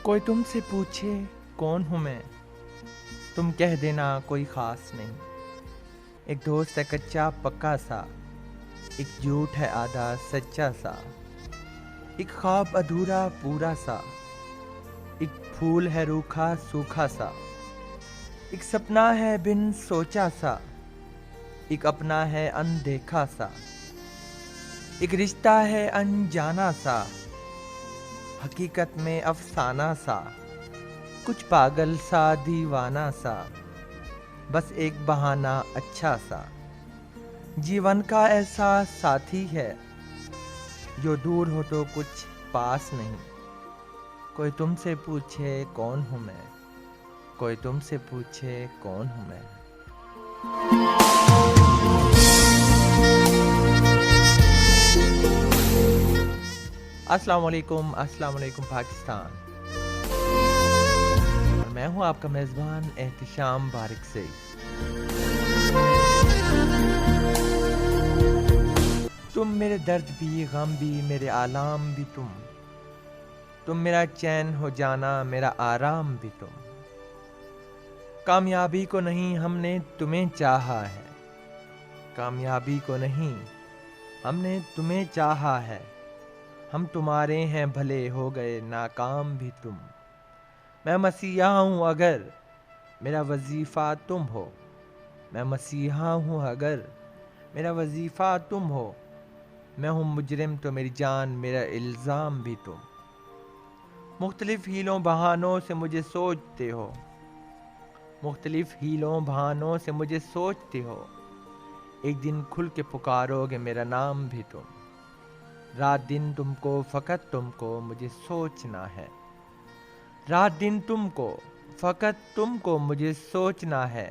कोई तुमसे पूछे कौन हूँ मैं, तुम कह देना कोई ख़ास नहीं। एक दोस्त है कच्चा पक्का सा, एक झूठ है आधा सच्चा सा, एक ख्वाब अधूरा पूरा सा, एक फूल है रूखा सूखा सा, एक सपना है बिन सोचा सा, एक अपना है अनदेखा सा, एक रिश्ता है अनजाना सा, हकीकत में अफसाना सा, कुछ पागल सा दीवाना सा, बस एक बहाना अच्छा सा। जीवन का ऐसा साथी है जो दूर हो तो कुछ पास नहीं। कोई तुमसे पूछे कौन हूँ मैं, कोई तुमसे पूछे कौन हूँ मैं। अस्सलाम वालेकुम पाकिस्तान। और मैं हूं आपका मेज़बान एहतिशाम बारिक से। तुम मेरे दर्द भी गम भी मेरे आलाम भी तुम मेरा चैन हो जाना मेरा आराम भी तुम। कामयाबी को नहीं हमने तुम्हें चाहा है, कामयाबी को नहीं हमने तुम्हें चाहा है। हम तुम्हारे हैं भले हो गए नाकाम भी तुम। मैं मसीहा हूँ अगर मेरा वजीफ़ा तुम हो, मैं मसीहा हूँ अगर मेरा वजीफ़ा तुम हो। मैं हूँ मुजरिम तो मेरी जान मेरा इल्ज़ाम भी तुम। मुख्तलिफ हीलों बहानों से मुझे सोचते हो, मुख्तलिफ हीलों बहानों से मुझे सोचते हो। एक दिन खुल के पुकारोगे मेरा नाम भी तुम। रात दिन तुमको फ़कत तुमको मुझे सोचना है, रात दिन तुमको फ़कत तुमको मुझे सोचना है।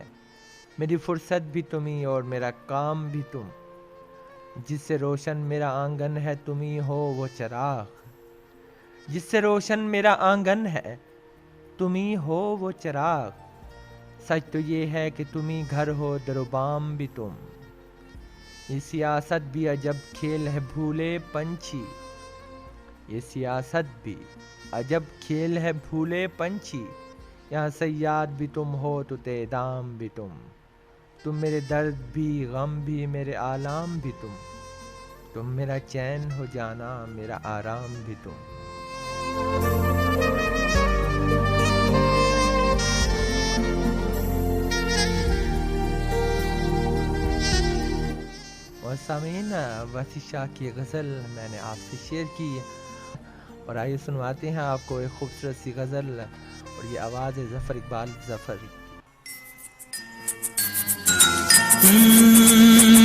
मेरी फुर्सत भी तुम्ही और मेरा काम भी तुम। जिससे रोशन मेरा आंगन है तुम्ही हो वो चिराग, जिससे रोशन मेरा आंगन है तुम्ही हो वो चिराग। सच तो ये है कि तुम्ही घर हो दरोबाम भी तुम। ये सियासत भी अजब खेल है भूले पंछी, ये सियासत भी अजब खेल है भूले पंछी। यहाँ सयाद भी तुम हो तो तेदाम भी तुम मेरे दर्द भी गम भी मेरे आलाम भी तुम मेरा चैन हो जाना मेरा आराम भी तुम। और सामीन वसी शाह की गज़ल मैंने आपसे शेयर की और आइए सुनवाते हैं आपको एक खूबसूरत सी गज़ल। और ये आवाज़ है ज़फ़र इकबाल ज़फ़री।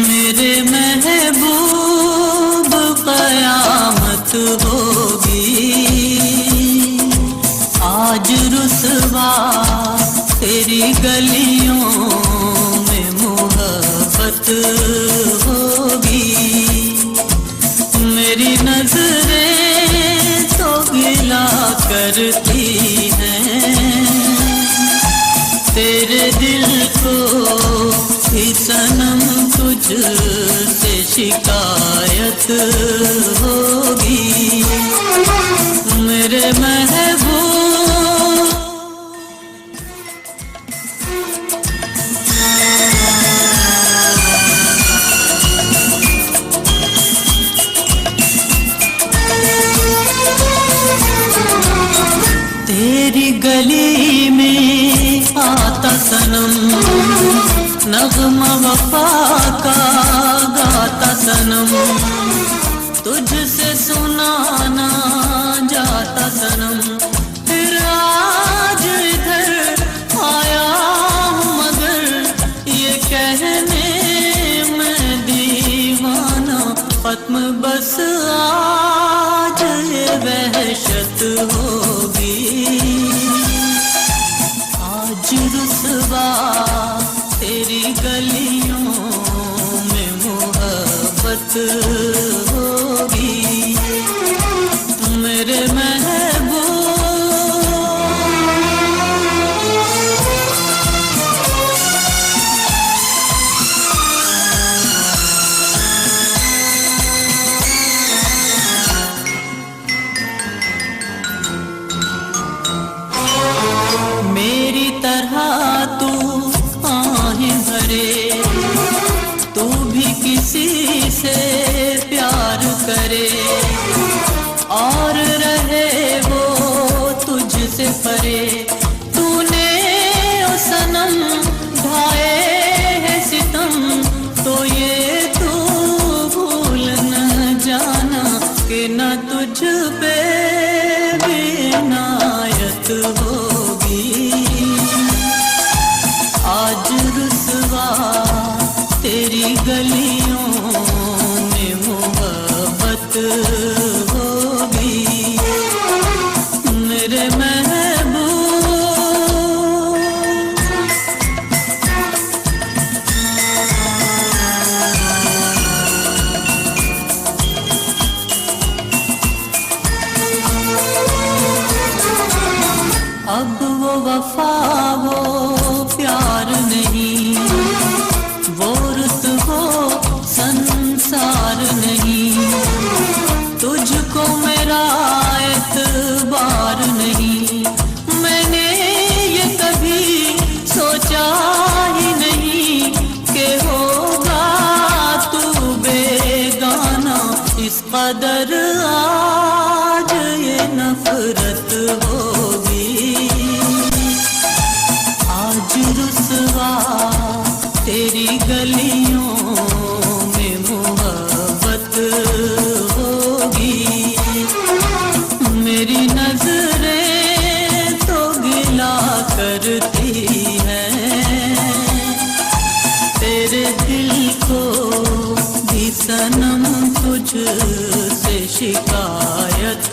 मेरे महबूब क़यामत होगी आज रुसवा तेरी गलियों में मोहब्बत होगी। मेरी नजरें तो गिला करती हैं तेरे दिल को ही सनम तुझसे शिकायत होगी। मेरे महबूब तेरी गली में आता सनम नग़्मा वफ़ा का गाता सनम। तुझसे सुनाना जाता सनम। फिर आज इधर आया हूँ मगर ये कहने मैं दीवाना। ख़त्म बस आज ये वहशत होगी। आज रुसवा तेरी गलियों में मोहब्बत होगी। मेरे महबूब गलियों में मोहब्बत होगी मेरे महबूब। अब वो वफा वो प्यार नहीं, वो रुत वो संसार नहीं, तुझको मेरा एतबार नहीं। मैंने ये कभी सोचा ही नहीं कि होगा तू बेगाना, इस कदर आज ये नफरत होगी। आज रुसवा तेरी गलियों में मोहब्बत होगी मेरी नजरें तो गिला करती हैं, तेरे दिल को भी सनम तुझ से शिकायत